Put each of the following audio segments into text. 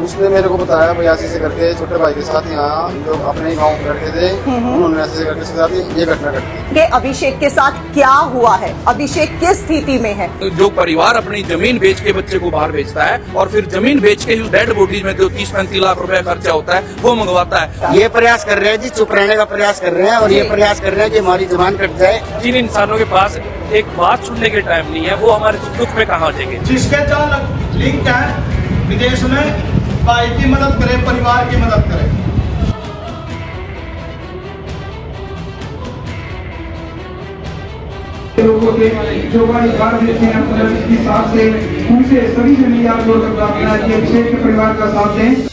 उसने मेरे को बताया भाई ऐसे से करके छोटे भाई के साथ यहाँ जो अपने ही गाँव के लड़के थे उन्होंने ऐसे करके उसके साथ ये घटना घटी। कि अभिषेक के साथ क्या हुआ है, अभिषेक किस स्थिति में है। जो परिवार अपनी जमीन बेच के बच्चे को बाहर भेजता है और फिर जमीन बेच के उस डेड बॉडीज में जो 30-35 लाख रुपए खर्चा होता है वो मंगवाता है। ये प्रयास कर रहे हैं जी, चुप रहने का प्रयास कर रहे हैं और ये प्रयास कर रहे हैं कि हमारी जुबान कट जाए। जिन इंसानों के पास एक बात सुनने के टाइम नहीं है वो हमारे दुख में कहाँ जाएंगे। जिसके जो लिंक है विदेश में, भाई की मदद करे, परिवार की मदद करे। लोगों के जो बार देते हैं अपने हिसाब से, उनसे सभी से मेरी आप लोगों का प्रार्थना है कि अभिषेक के परिवार का साथ दें।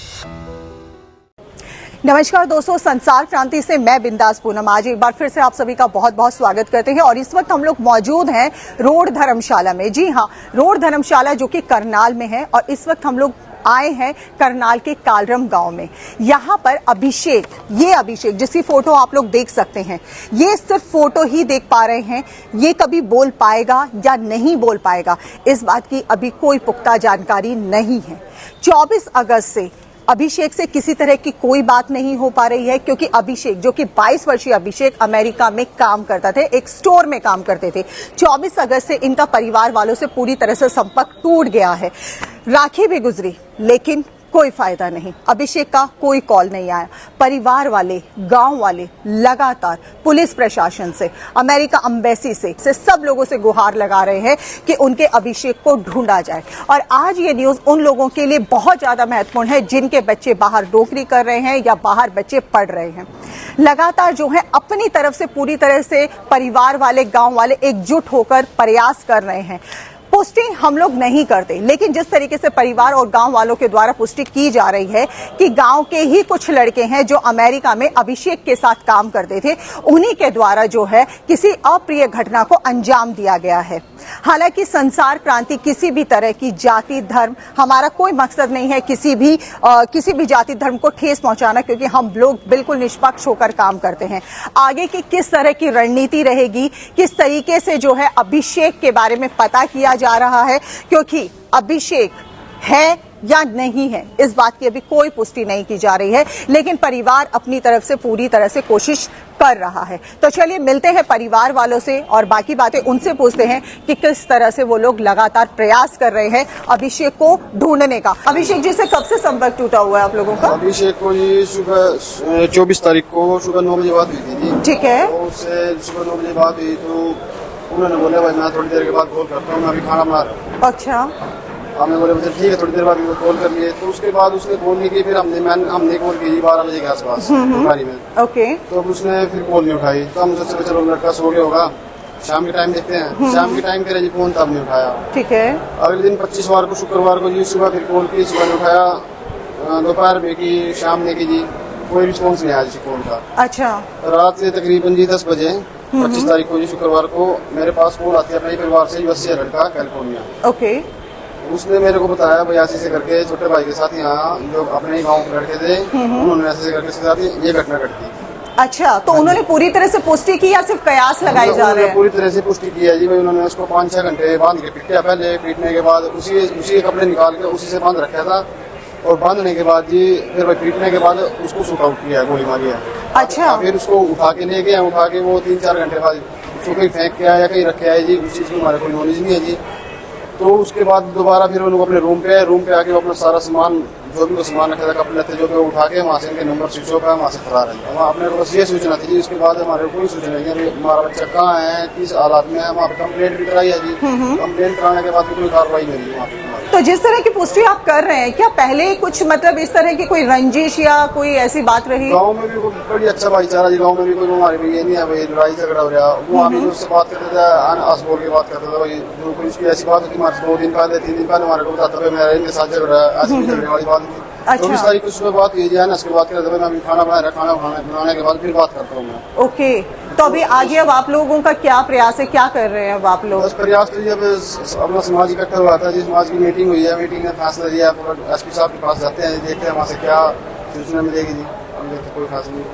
नमस्कार दोस्तों, संसार क्रांति से मैं बिंदास पूनम आज एक बार फिर से आप सभी का बहुत बहुत स्वागत करते हैं। और इस वक्त हम लोग मौजूद हैं रोड धर्मशाला में। जी हाँ, रोड धर्मशाला जो कि करनाल में है। और इस वक्त हम लोग आए हैं करनाल के कालरम गांव में। यहाँ पर अभिषेक, ये अभिषेक जिसकी फोटो आप लोग देख सकते हैं, ये सिर्फ फोटो ही देख पा रहे हैं। ये कभी बोल पाएगा या नहीं बोल पाएगा, इस बात की अभी कोई पुख्ता जानकारी नहीं है। 24 अगस्त से अभिषेक से किसी तरह की कोई बात नहीं हो पा रही है, क्योंकि अभिषेक जो कि 22 वर्षीय अभिषेक अमेरिका में काम करता थे, एक स्टोर में काम करते थे। 24 अगस्त से इनका परिवार वालों से पूरी तरह से संपर्क टूट गया है। राखी भी गुजरी लेकिन कोई फायदा नहीं, अभिषेक का कोई कॉल नहीं आया। परिवार वाले, गांव वाले लगातार पुलिस प्रशासन से, अमेरिका एम्बेसी से सब लोगों से गुहार लगा रहे हैं कि उनके अभिषेक को ढूंढा जाए। और आज ये न्यूज उन लोगों के लिए बहुत ज्यादा महत्वपूर्ण है जिनके बच्चे बाहर नौकरी कर रहे हैं या बाहर बच्चे पढ़ रहे हैं। लगातार जो है अपनी तरफ से पूरी तरह से परिवार वाले, गांव वाले एकजुट होकर प्रयास कर रहे हैं। पुष्टि हम लोग नहीं करते, लेकिन जिस तरीके से परिवार और गांव वालों के द्वारा पुष्टि की जा रही है कि गांव के ही कुछ लड़के हैं जो अमेरिका में अभिषेक के साथ काम करते थे, उन्हीं के द्वारा जो है किसी अप्रिय घटना को अंजाम दिया गया है। हालांकि संसार क्रांति किसी भी तरह की जाति धर्म, हमारा कोई मकसद नहीं है किसी भी जाति धर्म को ठेस पहुंचाना, क्योंकि हम लोग बिल्कुल निष्पक्ष होकर काम करते हैं। आगे की किस तरह की रणनीति रहेगी, किस तरीके से जो है अभिषेक के बारे में पता किया जा रहा है, क्योंकि अभिषेक है या नहीं है इस बात की अभी कोई पुष्टि नहीं की जा रही है, लेकिन परिवार अपनी तरफ से पूरी तरह से कोशिश कर रहा है। तो चलिए मिलते हैं परिवार वालों से और बाकी बातें उनसे पूछते हैं कि किस तरह से वो लोग लगातार प्रयास कर रहे हैं अभिषेक को ढूंढने का। अभिषेक जी से कब से संपर्क टूटा हुआ है आप लोगों का? अभिषेक को जी सुबह 24 तारीख को सुबह 9 बजे बात हुई थी। ठीक है, उससे सुबह 9 बजे बात हुई तो उन्होंने बोला भाई मैं थोड़ी देर के बाद कॉल करता हूँ, मैं अभी खाना बना रहा हूँ। अच्छा, हमने बोले मुझे ठीक है, थोड़ी देर बाद कॉल कर लिए। तो उसके बाद उसने कॉल नहीं की, फिर हमने कॉल की 12 बजे के आसपास गाड़ी में। ओके, तो उसने फिर कॉल नहीं उठाई। तो हम सोचे चलो लड़का सो गया होगा, शाम के टाइम देखते हैं। शाम के टाइम करे जी फोन, तब नहीं उठाया। ठीक है, अगले दिन 25 को शुक्रवार को जी सुबह फिर कॉल की, सुबह नहीं उठाया। दोपहर में की, शाम ने की जी, कोई रिस्पॉन्स नहीं आया जी कॉल का। अच्छा, रात से तकरीबन जी 10 बजे 25 तारीख को जी शुक्रवार को मेरे पास कॉल आती है अपने परिवार से, यूएस से लड़का कैलिफोर्निया। ओके, उसने मेरे को बताया भाई ऐसे से करके छोटे भाई के साथ यहाँ जो अपने ही गाँव के लड़के थे उन्होंने ऐसे करके उसके साथ ये घटना घटी। अच्छा, तो उन्होंने पूरी तरह से पुष्टि की या सिर्फ कयास लगाए जा रहे हैं? पूरी तरह से पुष्टि की है जी भाई। उन्होंने उसको 5-6 घंटे बांध के पीटा। पहले पीटने के बाद उसी के कपड़े निकाल के उसी से बांध रखा था, और बांधने के बाद जी फिर भाई पीटने के बाद उसको शूट आउट किया, गोली मारी है। अच्छा, फिर उसको उठा के ले गए। उठा के वो 3-4 घंटे बाद उसको कहीं फेंक के आया या कहीं रखे आए जी, उस चीज की हमारे कोई नॉलेज नहीं है जी। तो उसके बाद दोबारा फिर उनको अपने रूम पे आके वो अपना सारा सामान, जो भी वो सामान रखा था, कपड़े थे जो, उठा के वहाँ से इनके नंबर स्विच ऑफ है, वहाँ से फरार है। वहाँ अपने को बस ये सूचना थी जी। उसके बाद हमारे को कोई सूचना नहीं है हमारा बच्चा कहाँ है, किस हालात में है। वहाँ पे कंप्लेंट भी कराई है जी। कंप्लेंट कराने के बाद कोई कार्रवाई नहीं हुई वहाँ पे। तो जिस तरह की पुष्टि आप कर रहे हैं, क्या पहले कुछ मतलब इस तरह की कोई रंजिश या कोई ऐसी बात रही? गाँव में भी बड़ी अच्छा भाईचारा जी। गाँव में भी कोई हमारे ये नहीं है भाई लड़ाई झगड़ा हो रहा। वो हमें उससे बात करते थे, आस बोल के बात करते थे भाई। जो कोई इसकी ऐसी बात होती हमारे 2 दिन पहले 3 दिन पहले हमारे को बताता है मेरा इनके साथ झगड़ा है, ऐसी झगड़े वाली बात थी। 24 तारीख को सुबह बात हुई है ना, उसके बाद मैं अभी खाना बना रहा, खाना बनाने के बाद फिर बात करता हूँ मैं। ओके, तो अभी आगे अब आप लोगों का क्या प्रयास है, क्या कर रहे हैं अब आप लोग? बस प्रयास तो अब अपना समाज इकट्ठा हुआ था जी। समाज की मीटिंग हुई है, मीटिंग में फैसला लिया। एसपी साहब के पास जाते हैं, देखते हैं वहाँ से क्या सूचना मिलेगी जी। हम देखते कोई खास नहीं।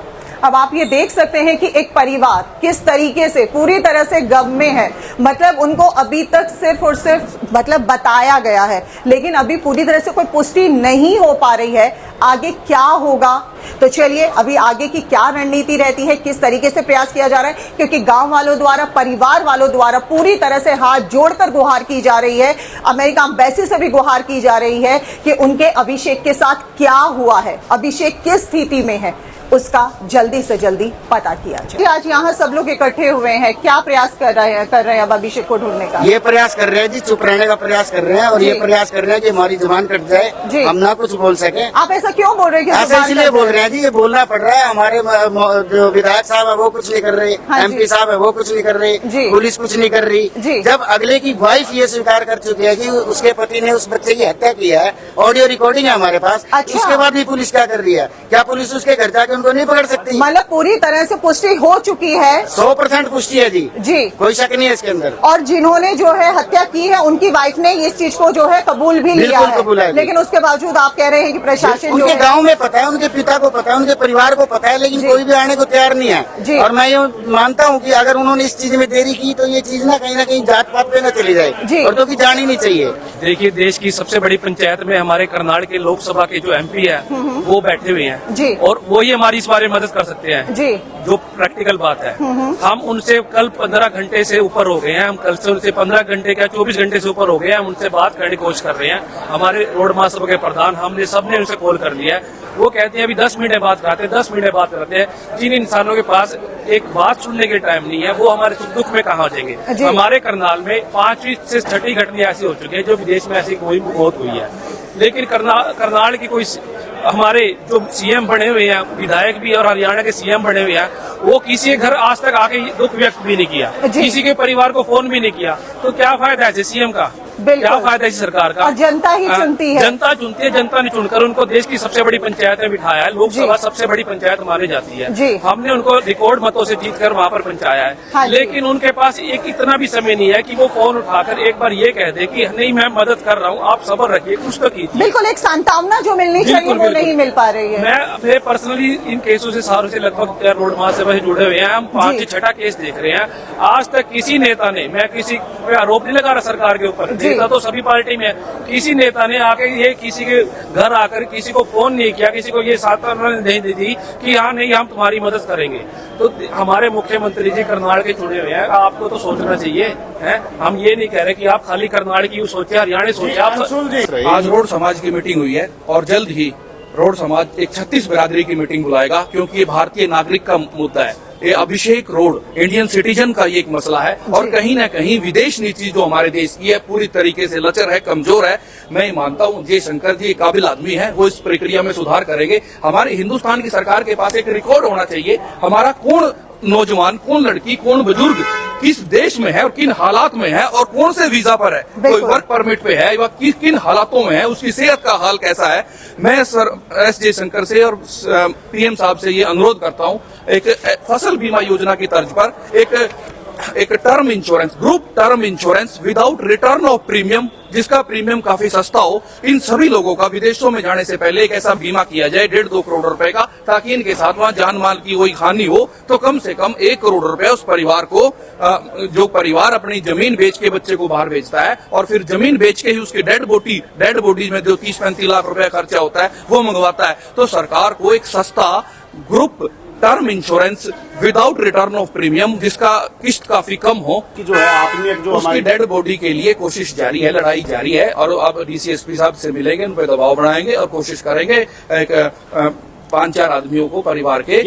अब आप ये देख सकते हैं कि एक परिवार किस तरीके से पूरी तरह से गम में है। मतलब उनको अभी तक सिर्फ और सिर्फ मतलब बताया गया है, लेकिन अभी पूरी तरह से कोई पुष्टि नहीं हो पा रही है आगे क्या होगा। तो चलिए अभी आगे की क्या रणनीति रहती है, किस तरीके से प्रयास किया जा रहा है, क्योंकि गांव वालों द्वारा, परिवार वालों द्वारा पूरी तरह से हाथ जोड़कर गुहार की जा रही है। अमेरिका एम्बेसी से भी गुहार की जा रही है कि उनके अभिषेक के साथ क्या हुआ है, अभिषेक किस स्थिति में है, उसका जल्दी से जल्दी पता किया जाए। आज यहाँ सब लोग इकट्ठे हुए हैं, क्या प्रयास कर रहे हैं अब अभिषेक को ढूंढने का? ये प्रयास कर रहे हैं जी, चुप रहने का प्रयास कर रहे हैं और ये प्रयास कर रहे हैं कि हमारी जुबान कट जाए, हम ना कुछ बोल सके। आप ऐसा क्यों बोल रहे हैं? ऐसा इसलिए बोल रहे हैं जी, ये बोलना पड़ रहा है। हमारे जो विधायक साहब है वो कुछ नहीं कर रहे, MP साहब है वो कुछ नहीं कर रहे, पुलिस कुछ नहीं कर रही। जब अगले की वाइफ ये स्वीकार कर चुकी है कि उसके पति ने उस बच्चे की हत्या की है, ऑडियो रिकॉर्डिंग है हमारे पास, उसके बाद भी पुलिस क्या कर रही है? क्या पुलिस उसके घर जाके उनको नहीं पकड़ सकती? मतलब पूरी तरह से पुष्टि हो चुकी है, 100% पुष्टि है जी, कोई शक नहीं है इसके अंदर। और जिन्होंने जो है हत्या की है उनकी वाइफ ने इस चीज को जो है कबूल भी लिया है, लेकिन उसके बावजूद आप कह रहे हैं कि प्रशासन उनके गांव में पता है, उनके पिता को पता है, उनके परिवार को पता है, लेकिन कोई भी आने को तैयार नहीं है। और मैं ये मानता हूँ कि अगर उन्होंने इस चीज में देरी की तो ये चीज ना कहीं जात पात पे न चली जाए, और तो की जानी नहीं चाहिए। देखिए, देश की सबसे बड़ी पंचायत में हमारे करनाल के लोकसभा के जो MP है वो बैठे हुए हैं और वो ही हमारी इस बारे में मदद कर सकते हैं जी, जो प्रैक्टिकल बात है। हम उनसे कल 15 घंटे से ऊपर हो गए हैं, हम कल से उनसे 15 घंटे क्या 24 घंटे से ऊपर हो गए हैं, हम उनसे बात करने की कोशिश कर रहे हैं। हमारे रोड मास्टर के प्रधान हमने सबने उनसे कॉल कर लिया है, वो कहते हैं अभी 10 मिनट बात कराते हैं, 10 मिनट बात कराते हैं। जिन इंसानों के पास एक बात सुनने के टाइम नहीं है वो हमारे सुख दुख में कहाँ जाएंगे। हमारे करनाल में 5वीं से 6ठी घटना ऐसी हो चुकी है जो विदेश में ऐसी कोई मौत हुई है, लेकिन करनाल की कोई हमारे जो CM बने हुए हैं, विधायक भी और हरियाणा के CM बने हुए हैं, वो किसी के घर आज तक आके दुख व्यक्त भी नहीं किया, किसी के परिवार को फोन भी नहीं किया। तो क्या फायदा है CM का, क्या फायदा है इस सरकार का? और जनता ही चुनती है, जनता चुनती है, जनता ने चुनकर उनको देश की सबसे बड़ी पंचायत में बिठाया है। लोकसभा सबसे बड़ी पंचायत मानी जाती है, हमने उनको रिकॉर्ड मतों से जीतकर वहाँ पर पहुंचाया है। लेकिन उनके पास एक इतना भी समय नहीं है कि वो फोन उठाकर एक बार ये कह दे कि नहीं मैं मदद कर रहा हूँ, आप सब्र रखिए, कुछ तो कीजिए। बिल्कुल एक सांत्वना जो मिलनी चाहिए वो नहीं मिल पा रही है। मैं अपने पर्सनली इन केसों से सालों से लगभग रोड मार्च से जुड़े हुए हैं, हम 5 से 6ठा केस देख रहे हैं। आज तक किसी नेता ने, मैं किसी पे आरोप नहीं लगा रहा सरकार के ऊपर, नेता तो सभी पार्टी में, किसी नेता ने आके ये किसी के घर आकर किसी को फोन नहीं किया, किसी को ये सांत्वना नहीं दी कि हाँ नहीं हम तुम्हारी मदद करेंगे। तो हमारे मुख्यमंत्री जी करनाल के चुने हुए हैं, आपको तो सोचना चाहिए है। हम ये नहीं कह रहे कि आप खाली करनाल की सोचे, हरियाणा सोचे। आप आज रोड समाज की मीटिंग हुई है और जल्द ही रोड समाज एक 36 बिरादरी की मीटिंग बुलाएगा, क्योंकि ये भारतीय नागरिक का मुद्दा है। ये अभिषेक रोड इंडियन सिटीजन का ये एक मसला है और कहीं ना कहीं विदेश नीति जो हमारे देश की है पूरी तरीके से लचर है, कमजोर है। मैं मानता हूँ जयशंकर जी एक काबिल आदमी है, वो इस प्रक्रिया में सुधार करेंगे। हमारे हिंदुस्तान की सरकार के पास एक रिकॉर्ड होना चाहिए, हमारा कौन नौजवान, कौन लड़की, कौन बुजुर्ग किस देश में है और किन हालात में है और कौन से वीजा पर है, कोई वर्क परमिट पे है या किन हालातों में है, उसकी सेहत का हाल कैसा है। मैं सर S जयशंकर से और PM साहब से ये अनुरोध करता हूँ, एक फसल बीमा योजना की तर्ज पर एक term insurance, group term insurance without return of premium, जिसका प्रीमियम काफी सस्ता हो, इन सभी लोगों का विदेशों में जाने से पहले एक ऐसा बीमा किया जाए 1.5-2 करोड़ रुपए का, ताकि इनके साथ वहां जान माल की कोई हानि हो तो कम से कम 1 करोड़ रुपए उस परिवार को, जो परिवार अपनी जमीन बेच के बच्चे को बाहर भेजता है और फिर जमीन बेच के ही उसकी डेड बॉडी में जो 30-35 लाख रुपए खर्चा होता है वो मंगवाता है। तो सरकार को एक सस्ता group term insurance without return of premium, जिसका किस्त काफी कम हो, कि जो है आपने जो उसकी डेड बॉडी के लिए कोशिश जारी है, लड़ाई जारी है। और आप DCSP साहब से मिलेंगे, उन पर दबाव बनाएंगे और कोशिश करेंगे एक 5-4 आदमियों को परिवार के